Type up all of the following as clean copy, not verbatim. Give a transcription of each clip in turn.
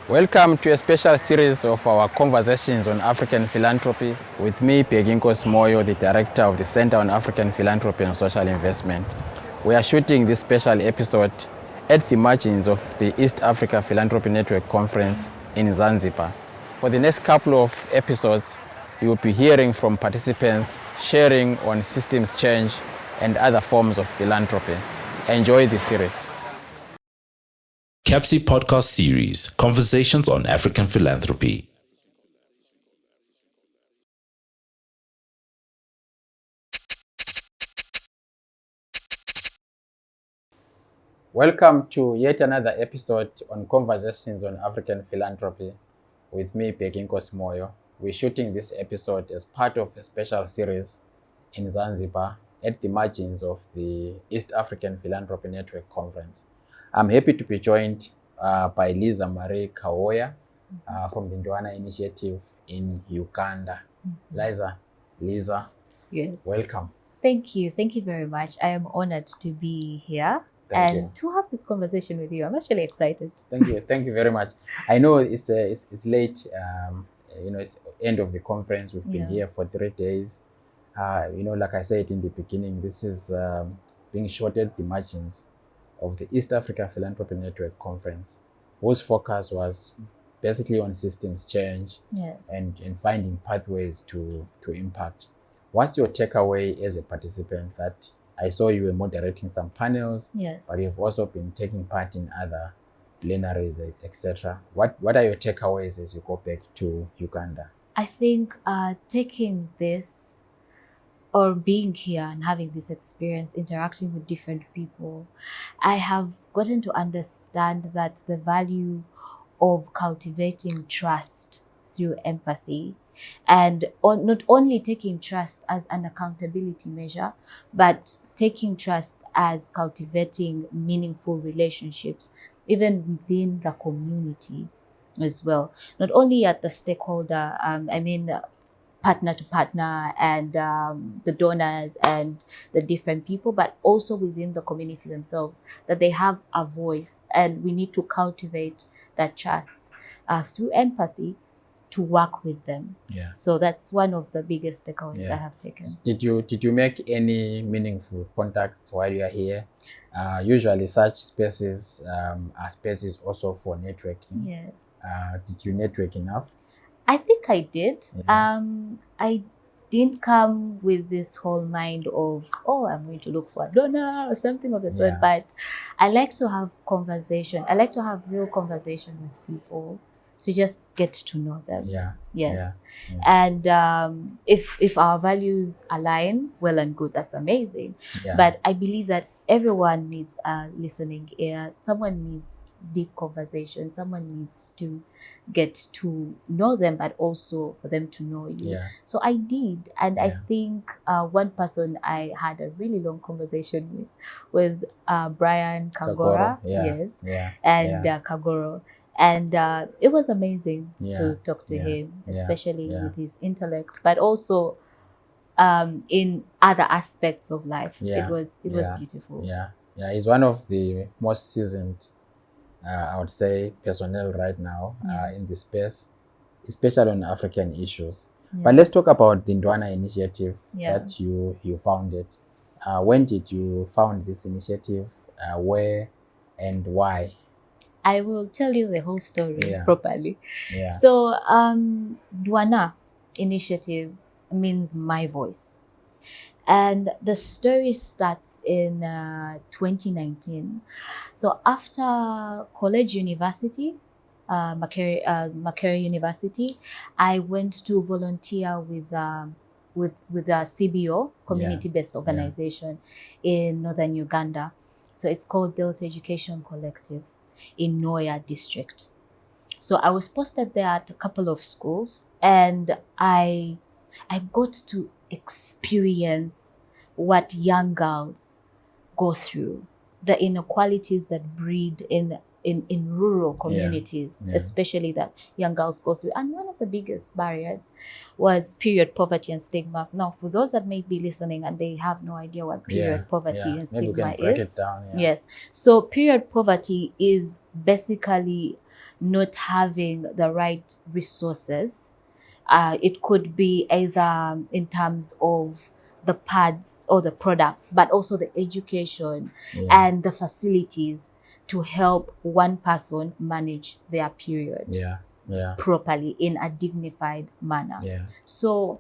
Welcome to a special series of our conversations on African philanthropy with me, Bhekinkosi Moyo, the Director of the Center on African Philanthropy and Social Investment. We are shooting this special episode at the margins of the East Africa Philanthropy Network Conference in Zanzibar. For the next couple of episodes, you will be hearing from participants sharing on systems change and other forms of philanthropy. Enjoy the series. CAPSI Podcast Series, Conversations on African Philanthropy. Welcome to yet another episode on Conversations on African Philanthropy with me, Bhekinkosi Moyo. We're shooting this episode as part of a special series in Zanzibar at the margins of the East African Philanthropy Network Conference. I'm happy to be joined by Lizza Marie Kawooya from the Dwona Initiative in Uganda. Lizza, yes. Welcome. Thank you very much. I am honored to be here to have this conversation with you. I'm actually excited. Thank you very much. I know it's late. It's end of the conference. We've been here for 3 days. Like I said in the beginning, this is being shot at the margins of the East Africa Philanthropy Network Conference, whose focus was basically on systems change and finding pathways to impact. What's your takeaway as a participant? That I saw you were moderating some panels, but you've also been taking part in other plenaries, etc. What are your takeaways as you go back to Uganda? I think taking this or being here and having this experience, interacting with different people, I have gotten to understand that the value of cultivating trust through empathy and not only taking trust as an accountability measure, but taking trust as cultivating meaningful relationships, even within the community as well. Not only at the stakeholder, partner to partner and the donors and the different people, but also within the community themselves, that they have a voice, and we need to cultivate that trust through empathy to work with them. So that's one of the biggest takeaways I have taken. Did you make any meaningful contacts while you are here? Usually such spaces are spaces also for networking. Yes. Did you network enough? I think I did. I didn't come with this whole mind of, I'm going to look for a donor or something of the sort, but I like to have conversation. I like to have real conversation with people to just get to know them. And if our values align, well and good, that's amazing. But I believe that everyone needs a listening ear. Someone needs deep conversation. Someone needs to get to know them, but also for them to know you. So I did. And I think one person I had a really long conversation with was Brian Kagora. Kagoro. And it was amazing to talk to him, especially with his intellect, but also in other aspects of life. It was beautiful. He's one of the most seasoned, I would say, personnel right now in the space, especially on African issues. But let's talk about the Dwona Initiative that you founded. When did you found this initiative? Where and why? I will tell you the whole story properly. So Dwona Initiative means my voice. And the story starts in 2019. So after university, Makerere University, I went to volunteer with a CBO, community-based organization in northern Uganda. So it's called Delta Education Collective in Noya district. So I was posted there at a couple of schools, and I got to experience what young girls go through, the inequalities that breed in rural communities, especially that young girls go through. And one of the biggest barriers was period poverty and stigma. Now, for those that may be listening and they have no idea what period poverty and stigma is. Break it down, Yes. So period poverty is basically not having the right resources. It could be either in terms of the pads or the products, but also the education and the facilities to help one person manage their period properly in a dignified manner. So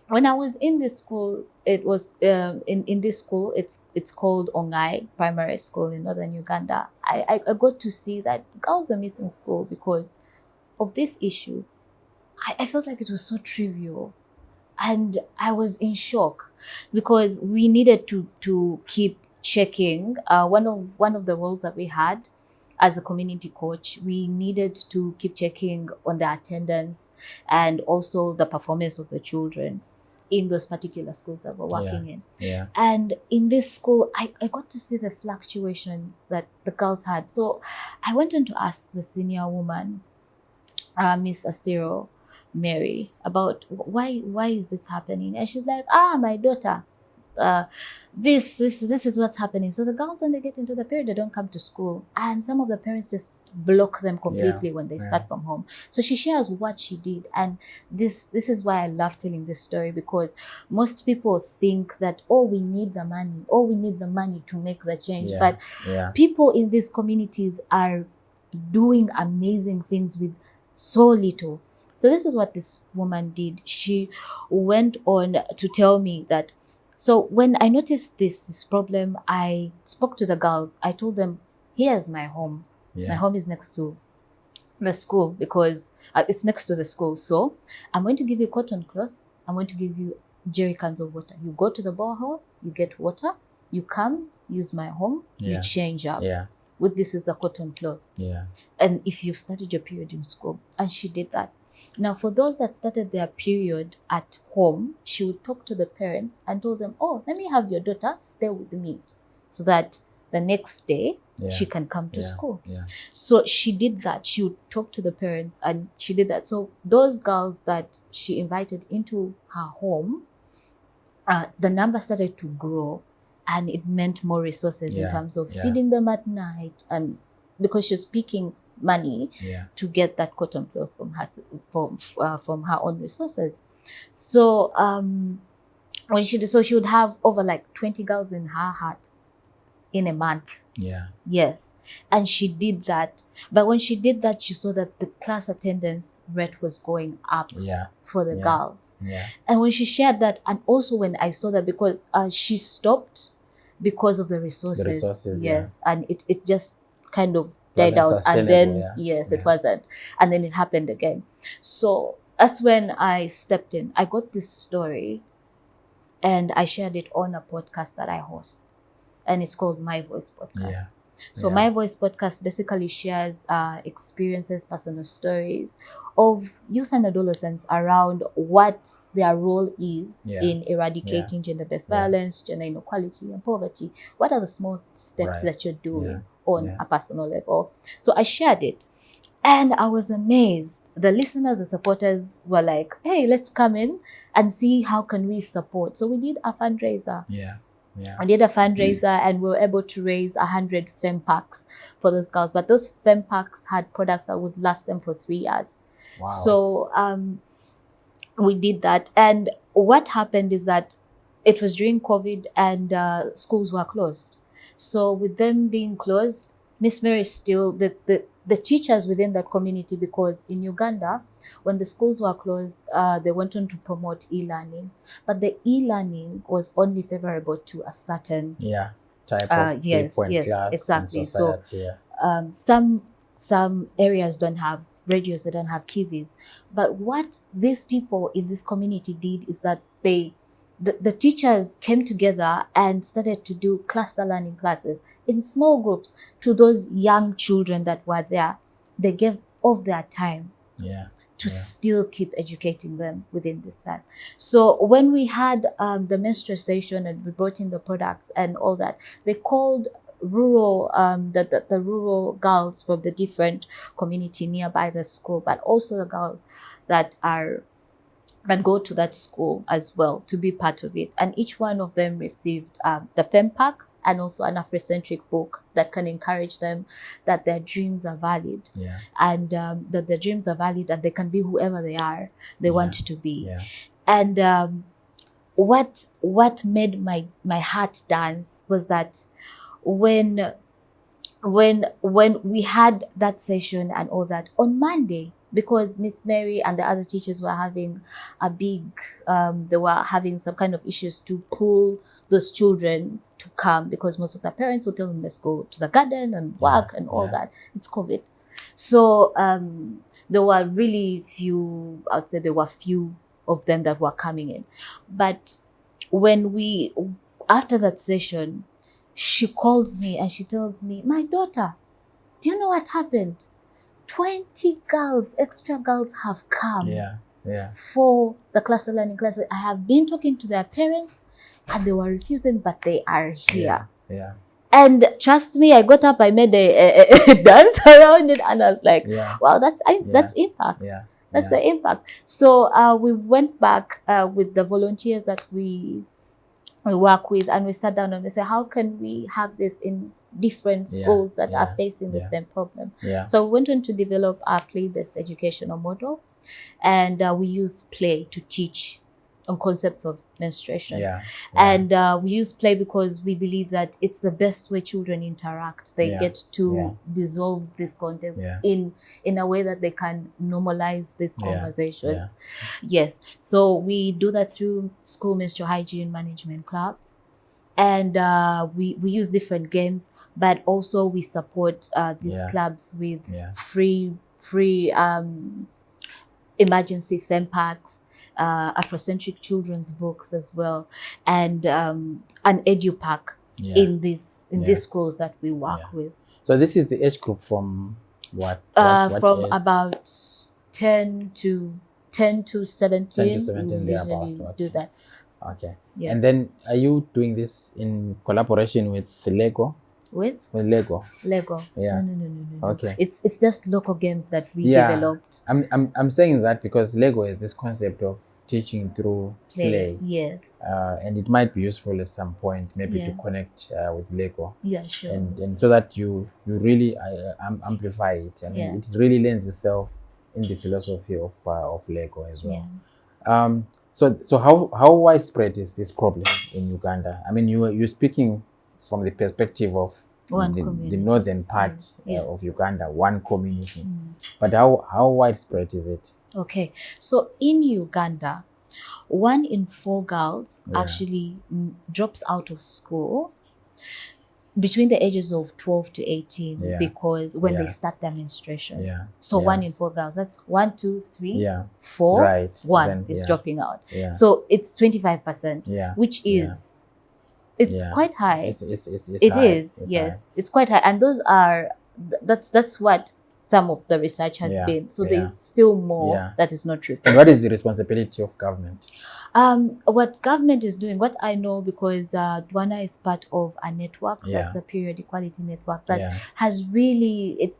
when I was in this school, it was in this school, it's called Ongai Primary School in northern Uganda. I got to see that girls are missing school because of this issue. I felt like it was so trivial. And I was in shock because we needed to keep checking. One of the roles that we had as a community coach, we needed to keep checking on the attendance and also the performance of the children in those particular schools that we're working in. And in this school, I got to see the fluctuations that the girls had. So I went on to ask the senior woman, Miss Asiro Mary, about why is this happening. And she's like, my daughter, this is what's happening. So the girls, when they get into the period, they don't come to school, and some of the parents just block them completely when they start from home. So she shares what she did, and this is why I love telling this story, because most people think that we need the money to make the change, but people in these communities are doing amazing things with so little. So this is what this woman did. She went on to tell me that, so when I noticed this problem, I spoke to the girls. I told them, here's my home. My home is next to the school because it's next to the school. So I'm going to give you cotton cloth. I'm going to give you jerry cans of water. You go to the borehole, you get water, you come, use my home, you change up. With this is the cotton cloth. And if you've started your period in school. And she did that. Now, for those that started their period at home, she would talk to the parents and told them, let me have your daughter stay with me so that the next day she can come to school. So she did that. She would talk to the parents and she did that. So those girls that she invited into her home, the number started to grow, and it meant more resources in terms of feeding them at night, and because she's picking money to get that cotton cloth from her own resources. So when she would have over like 20 girls in her hut in a month. Yes. And she did that. But when she did that, she saw that the class attendance rate was going up for the girls. And when she shared that, and also when I saw that, because she stopped because of the resources. And it just kind of died out, and then it wasn't, and then it happened again. So that's when I stepped in. I got this story and I shared it on a podcast that I host, and it's called My Voice Podcast. So My Voice Podcast basically shares experiences, personal stories of youth and adolescents around what their role is in eradicating gender-based violence, gender inequality, and poverty. What are the small steps that you're doing on a personal level? So I shared it, and I was amazed. The listeners and supporters were like, hey, let's come in and see how can we support. So we did a fundraiser. I did a fundraiser and we were able to raise 100 fem packs for those girls. But those fem packs had products that would last them for 3 years. Wow. So we did that. And what happened is that it was during COVID and schools were closed. So with them being closed, Miss Mary still, the teachers within that community, because in Uganda, when the schools were closed, they went on to promote e-learning. But the e-learning was only favorable to a certain type of yes, class exactly. in society, some areas don't have radios, they don't have TVs. But what these people in this community did is that the teachers came together and started to do cluster learning classes in small groups to those young children that were there. They gave of their time to still keep educating them within this time. So when we had the menstruation and we brought in the products and all that, they called rural the rural girls from the different community nearby the school, but also the girls that go to that school as well to be part of it. And each one of them received the fem pack and also an Afrocentric book that can encourage them that their dreams are valid, Yeah. and that their dreams are valid and they can be whoever they want to be. Yeah. And what made my heart dance was that when we had that session and all that on Monday, because Miss Mary and the other teachers were having a big, they were having some kind of issues to pull those children to come, because most of the parents would tell them let's go to the garden and work and all that. It's COVID. So there were really few, I'd say there were few of them that were coming in. But after that session, she calls me and she tells me, my daughter, do you know what happened? 20 girls, extra girls have come for the cluster learning classes. I have been talking to their parents and they were refusing, but they are here. Yeah. And trust me, I got up, I made a dance around it, and I was like, wow, that's impact. That's the impact. So we went back with the volunteers that we work with, and we sat down and we said, how can we have this in different schools that are facing the same problem? So we went on to develop our play-based educational model, and we use play to teach on concepts of menstruation. And we use play because we believe that it's the best way children interact. They get to dissolve this context in a way that they can normalize these conversations. Yes. So we do that through school menstrual hygiene management clubs. And we use different games, but also we support these clubs with free emergency fem packs, Afrocentric children's books as well, and an edu pack in these schools that we work with. So this is the age group from what from age? About 10 to 17. 10 to 17 we usually do that. Okay. Yes. And then are you doing this in collaboration with Lego? With Lego. Yeah. No. Okay. It's just local games that we developed. I'm saying that because Lego is this concept of teaching through play. Yes. And it might be useful at some point, maybe to connect with Lego. Yeah, sure. And so that you really amplify it. I mean, it really lends itself in the philosophy of Lego as well. So how widespread is this problem in Uganda? I mean, you're speaking from the perspective of the northern part of Uganda, one community. But how widespread is it? Okay, so in Uganda, 1 in 4 girls actually drops out of school between the ages of 12 to 18 because when they start their menstruation. So 1 in 4 girls, that's 1, 2, 3, 4, right. 1 then, is dropping out. So it's 25%, which is it's quite high. It's high. Yes, it's quite high, and those are that's what some of the research has been. So there's still more that is not reported. And what is the responsibility of government? What government is doing, what I know, because Dwona is part of a network that's a period equality network that has really it's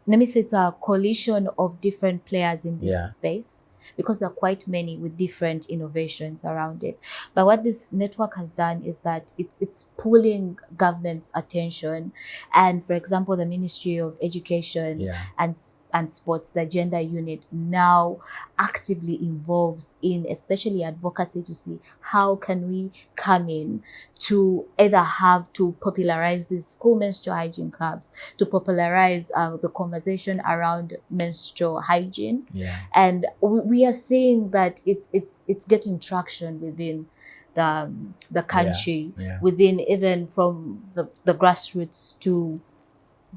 let me say it's a coalition of different players in this space, because there are quite many with different innovations around it. But what this network has done is that it's pulling government's attention. And for example, the Ministry of Education and Sports, the gender unit, now actively involves in especially advocacy to see how can we come in to either have to popularize these school menstrual hygiene clubs, to popularize the conversation around menstrual hygiene. And we are seeing that it's getting traction within the country, within even from the grassroots to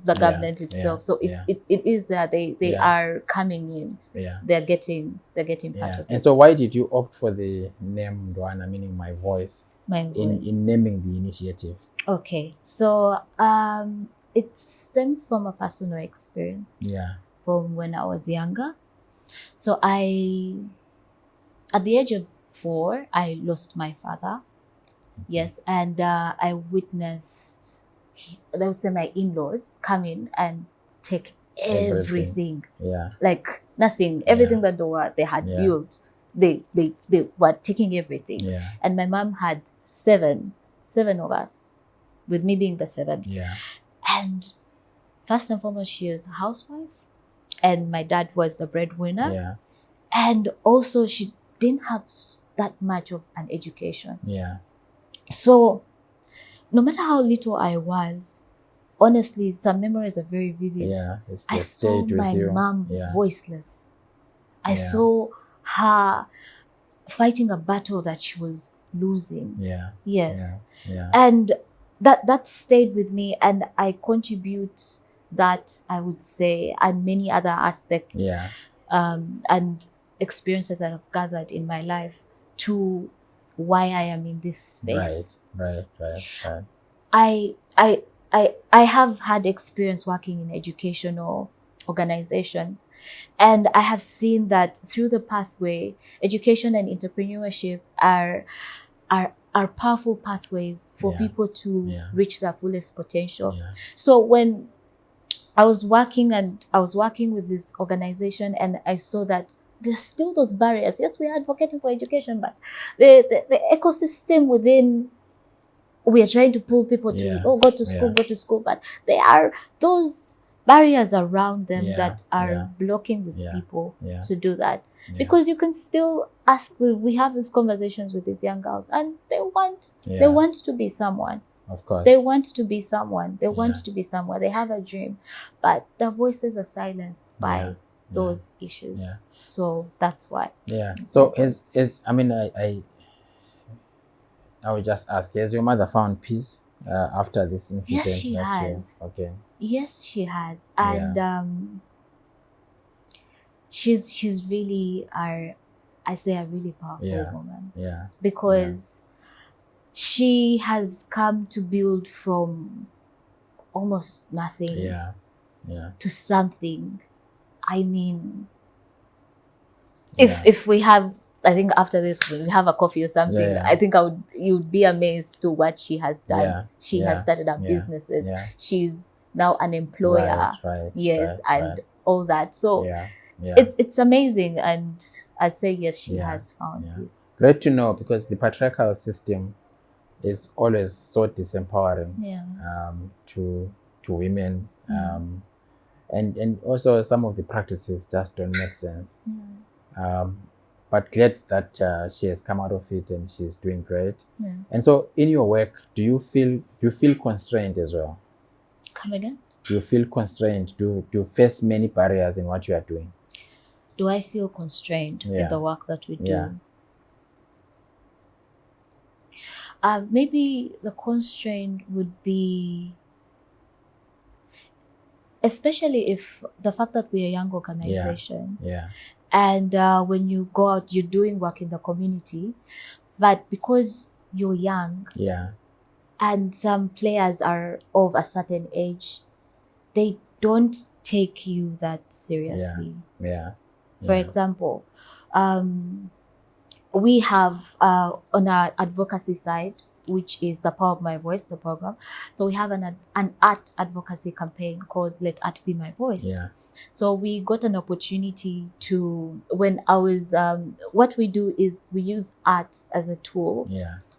the government itself. So it is that they are coming in. They're getting part of it. And so why did you opt for the name Dwona, meaning my voice, in naming the initiative? Okay, so it stems from a personal experience from when I was younger. So at the age of 4, I lost my father. Yes, and I witnessed, I would say, my in-laws come in and take everything. Like nothing, everything that they had built, they were taking everything. And my mom had seven 7 of us, with me being the 7th. Yeah. And first and foremost, she is a housewife, and my dad was the breadwinner. Yeah. And also, she didn't have that much of an education. Yeah. So, no matter how little I was, honestly, some memories are very vivid. Yeah. I saw my mom voiceless. I saw her fighting a battle that she was losing. Yeah. Yes. Yeah. And that stayed with me, and I contribute that, I would say, and many other aspects and experiences I have gathered in my life to why I am in this space. Right. I have had experience working in educational organizations, and I have seen that through the pathway, education and entrepreneurship are powerful pathways for people to reach their fullest potential. Yeah. So when I was working with this organization, and I saw that there's still those barriers. Yes, we are advocating for education, but the ecosystem within, we are trying to pull people to go to school, but there are those barriers around them that are blocking these people to do that. Because you can still ask, we have these conversations with these young girls, and they want to be someone. Of course. They want to be someone. They want to be somewhere. They have a dream, but their voices are silenced by those issues. Yeah. So that's why. Yeah. So I would just ask, has your mother found peace after this incident? Yes, she has. Okay. Yes, she has. And she's really a really powerful woman. Yeah. Because she has come to build from almost nothing to something. I mean, if we have, I think after this we have a coffee or something, I think you'd be amazed to what she has done. Yeah. She has started up businesses. Yeah. She's now an employer. Right. All that. So it's amazing, and I'd say yes, she has found peace. Great to know, because the patriarchal system is always so disempowering to women, and also some of the practices just don't make sense. But glad that she has come out of it and she's doing great. And so in your work, do you feel constrained as well? Come again? Do you feel constrained? Do you face many barriers in what you are doing? Do I feel constrained in the work that we do? Maybe the constraint would be, especially if the fact that we're a young organization, and when you go out, you're doing work in the community, but because you're young, and some players are of a certain age, they don't take you that seriously. For example, we have on our advocacy side, which is the Power of My Voice, the program. So we have an art advocacy campaign called Let Art Be My Voice. So we got an opportunity to, when I was, what we do is we use art as a tool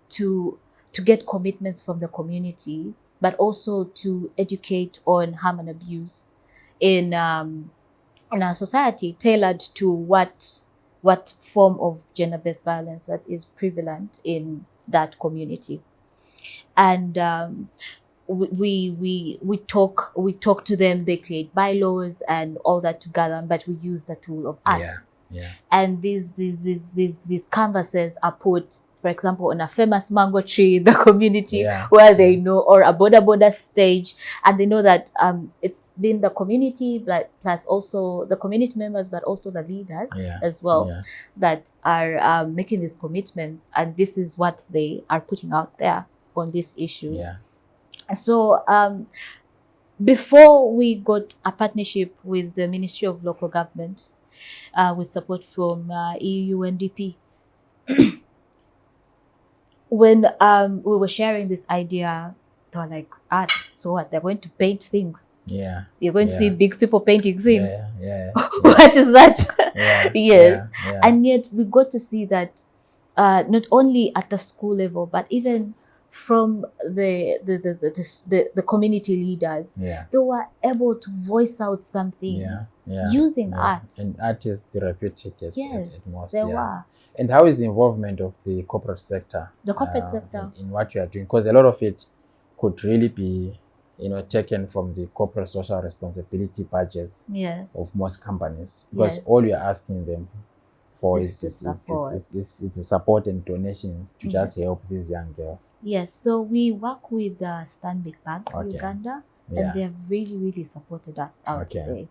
to get commitments from the community, but also to educate on harm and abuse in our society, tailored to what form of gender-based violence that is prevalent in that community. And we talk to them. They create bylaws and all that together, but we use the tool of art. And these canvases are put, for example, on a famous mango tree in the community, where they know, or a border stage, and they know that it's been the community, but plus also the community members, but also the leaders as well, that are making these commitments, and this is what they are putting out there on this issue. So before we got a partnership with the Ministry of Local Government, with support from EU UNDP, when we were sharing this idea, they were like, art, so what? They're going to paint things. You're going to see big people painting things. What is that? And yet we got to see that not only at the school level, but even from the community leaders. Yeah. They were able to voice out some things using art. And art is therapeutic at most. They were. And how is the involvement of the corporate sector? The corporate sector in what you are doing? Because a lot of it could really be, taken from the corporate social responsibility budgets of most companies. Because all you're asking them for is the support and donations to just help these young girls. Yes, so we work with Stanbic Bank Uganda, and they have really, really supported us, I would say.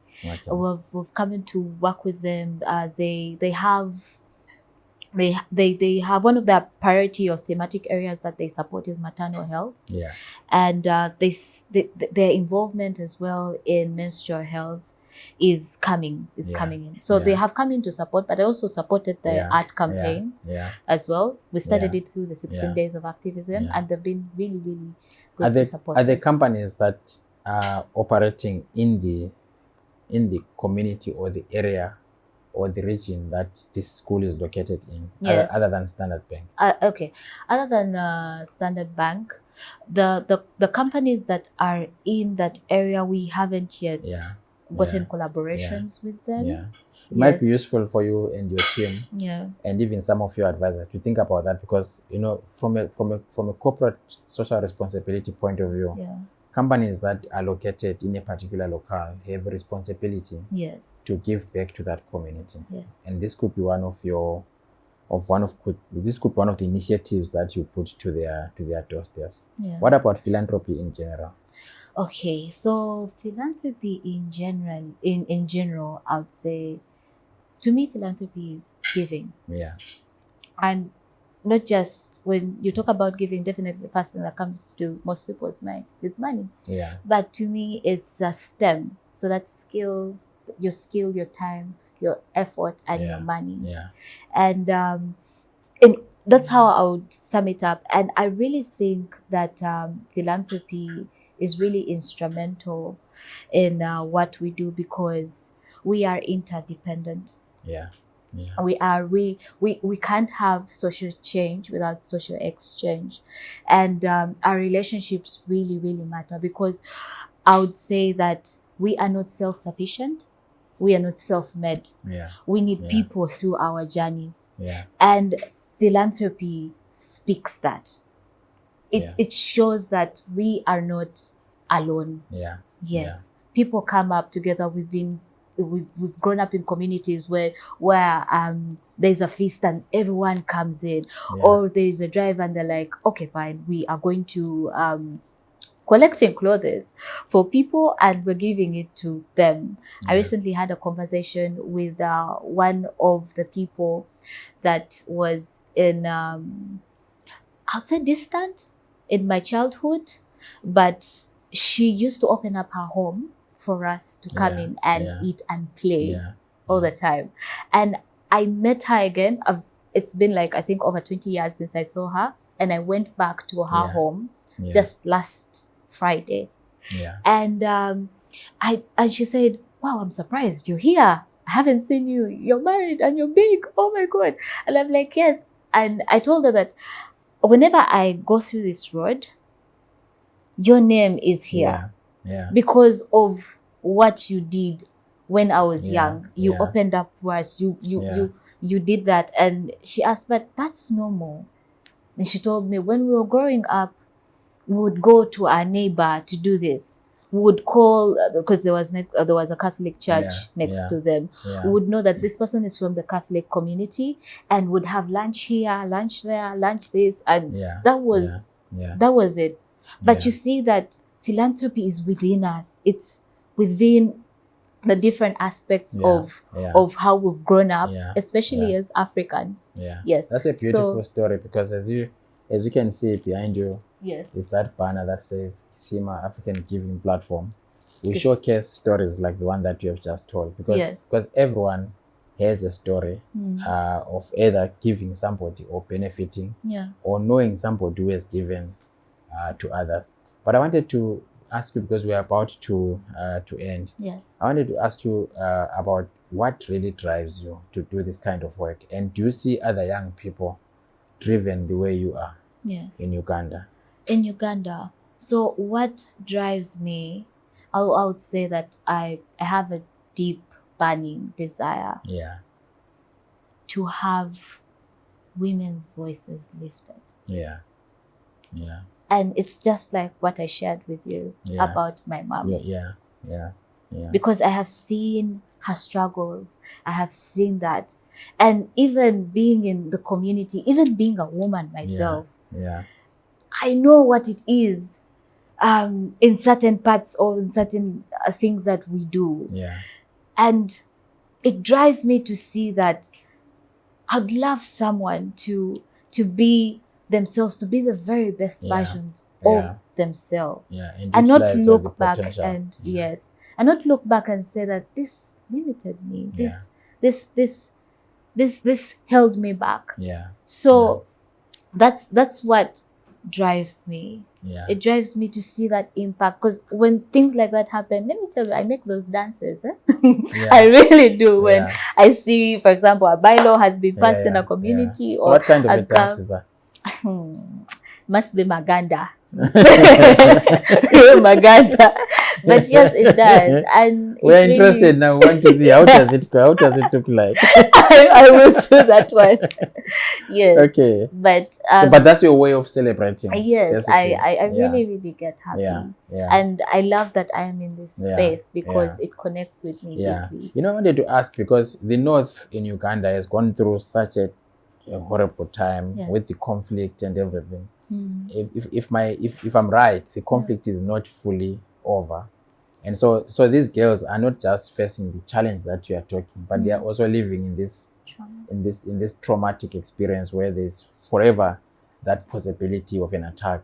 We've come in to work with them. They have one of their priority or thematic areas that they support is maternal health. And their involvement as well in menstrual health is coming in. So they have come in to support, but they also supported the art campaign as well. We started it through the 16 days of activism, and they've been really, really good to support us. Are there companies that are operating in the community or the area or the region that this school is located in, other than Standard Bank? Other than Standard Bank, the companies that are in that area, we haven't yet gotten collaborations with them. It might be useful for you and your team, and even some of your advisors to think about that, because from a corporate social responsibility point of view, companies that are located in a particular locale have a responsibility to give back to that community. And this could be one of the initiatives that you put to their doorsteps. What about philanthropy in general? Okay, so philanthropy in general, I would say, to me, philanthropy is giving. And not just when you talk about giving, definitely the first thing that comes to most people's mind is money. But to me, it's a STEM. So that's your skill, your time, your effort, and your money. And that's how I would sum it up. And I really think that philanthropy is really instrumental in what we do, because we are interdependent. We can't have social change without social exchange, and our relationships really, really matter, because I would say that we are not self-sufficient, we are not self-made. We need people through our journeys, and philanthropy speaks that. It shows that we are not alone. People come up together. We've grown up in communities where there's a feast and everyone comes in, or there is a drive and they're like, okay, fine, we are going to collecting clothes for people and we're giving it to them. I recently had a conversation with one of the people that was in outside distant in my childhood, but she used to open up her home for us to come in and eat and play all the time. And I met her again. It's been like, I think, over 20 years since I saw her. And I went back to her home just last Friday. And she said, wow, I'm surprised you're here. I haven't seen you. You're married and you're big. Oh my God. And I'm like, yes. And I told her that whenever I go through this road, your name is here. Because of what you did when I was young. You opened up for us. You did that. And she asked, but that's normal. And she told me, when we were growing up, we would go to our neighbor to do this. We would call, because there was a Catholic church next to them. We would know that this person is from the Catholic community and would have lunch here, lunch there, lunch this. And that was it. But you see that philanthropy is within us. It's within the different aspects of how we've grown up, especially as Africans. Yes, that's a beautiful story, because as you can see behind you, is that banner that says Kisima African Giving Platform. We showcase stories like the one that you have just told, because everyone has a story of either giving somebody or benefiting or knowing somebody who has given to others. But I wanted to ask you, because we are about to end. I wanted to ask you about what really drives you to do this kind of work, and do you see other young people driven the way you are in Uganda? In Uganda. So what drives me, I would say that I have a deep burning desire Yeah. to have women's voices lifted. Yeah. Yeah. And it's just like what I shared with you Yeah. about my mom. Yeah. Yeah. Yeah. Because I have seen her struggles. I have seen that. And even being in the community, even being a woman myself, Yeah. I know what it is in certain parts or in certain things that we do. Yeah. And it drives me to see that I'd love someone to be themselves, to be the very best versions of themselves. Yeah. And not utilize the look back potential. and and not look back and say that this limited me. This held me back. Yeah. So that's what drives me. Yeah. It drives me to see that impact, because when things like that happen, let me tell you, I make those dances. I really do. When I see, for example, a bylaw has been passed in a community, So or what kind of a dance is that? Must be Maganda. Maganda. But yes, it does. And we're interested now. We want to see how does it go? How does it look like? I will do that one. Yes. Okay. But but that's your way of celebrating. Yes, I really get happy. Yeah. And I love that I am in this space because it connects with me deeply. You know, I wanted to ask, because the North in Uganda has gone through such a horrible time with the conflict and everything. If I'm right, the conflict is not fully over. And so these girls are not just facing the challenge that you are talking, but they are also living in this traumatic experience where there's forever that possibility of an attack.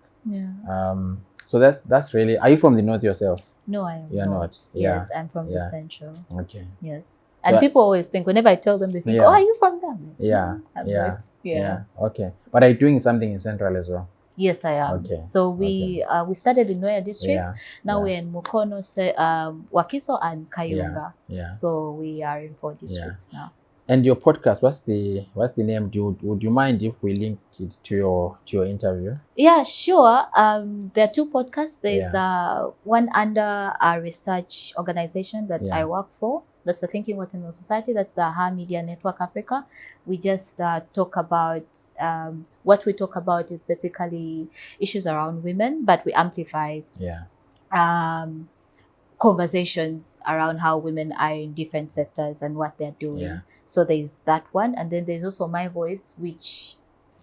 So that's really. Are you from the North yourself? No, I am You're not. Yes, I'm from the Central. Okay. Yes. And people always think, whenever I tell them, they think, oh, are you from them? Yeah. Okay. But are you doing something in Central as well? Yes, I am. Okay. So we started in Noya district. Now we're in Mukono, Wakiso, and Kayunga. So we are in 4 districts now. And your podcast, what's the name? Would you mind if we link it to your interview? Yeah, sure. There are 2 podcasts. There's one under a research organization that I work for. That's the Thinking Watermelon Society. That's the Ha Media Network Africa. We just talk about, what we talk about is basically issues around women, but we amplify conversations around how women are in different sectors and what they're doing. So there's that one. And then there's also My Voice, which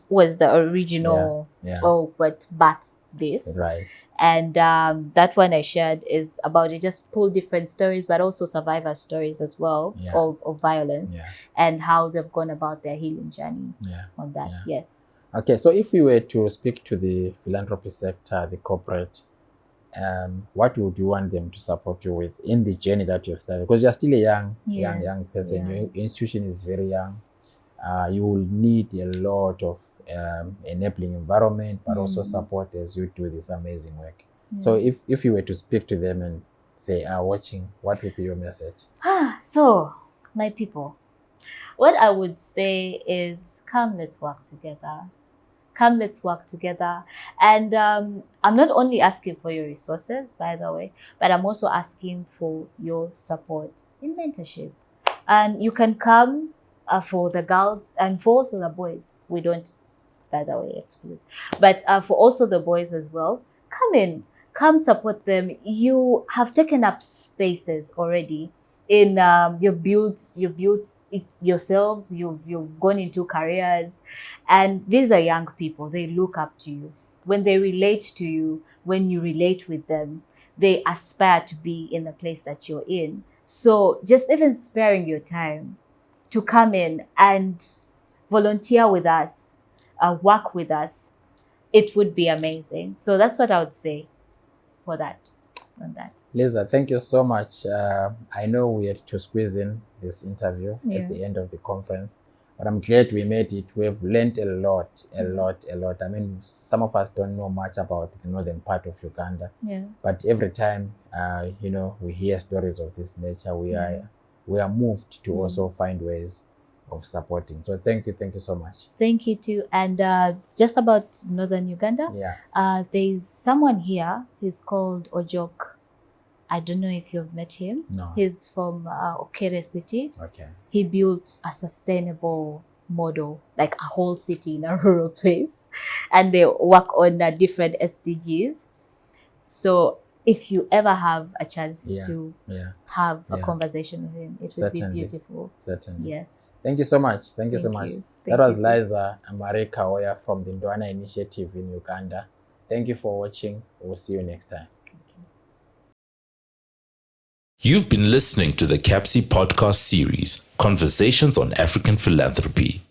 was the original or what birthed this. Right. And that one I shared is about, it just pull different stories, but also survivor stories as well of violence and how they've gone about their healing journey on that. Yes. Okay, so if you were to speak to the philanthropy sector, the corporate, what would you want them to support you with in the journey that you have started? Because you're still a young person. Your institution is very young. You will need a lot of enabling environment, but also support as you do this amazing work. So if you were to speak to them and they are watching, what would be your message? So, my people, what I would say is, come, let's work together. Come, let's work together. And I'm not only asking for your resources, by the way, but I'm also asking for your support in mentorship. And you can come for the girls and for also the boys. We don't, by the way, exclude. But for also the boys as well, come in, come support them. You have taken up spaces already. In you've built it yourselves. You've gone into careers, and these are young people. They look up to you. When they relate to you, when you relate with them, they aspire to be in the place that you're in. So just even sparing your time to come in and volunteer with us, work with us, it would be amazing. So that's what I would say for that. On that. Lizza, thank you so much. I know we had to squeeze in this interview at the end of the conference, but I'm glad we made it. We've learned a lot. I mean, some of us don't know much about the northern part of Uganda, but every time, we hear stories of this nature, we are moved to also find ways supporting. So thank you so much. Thank you too. And just about northern Uganda, there's someone here. He's called Ojok. I don't know if you've met him. No. He's from Okere City. Okay. He built a sustainable model, like a whole city in a rural place, and they work on different SDGs. So if you ever have a chance to have a conversation with him, it would be beautiful. Certainly. Yes. Thank you so much. Thank you so much. That was Lizza Marie Kawooya from the Dwona Initiative in Uganda. Thank you for watching. We'll see you next time. You've been listening to the CAPSI podcast series, Conversations on African Philanthropy.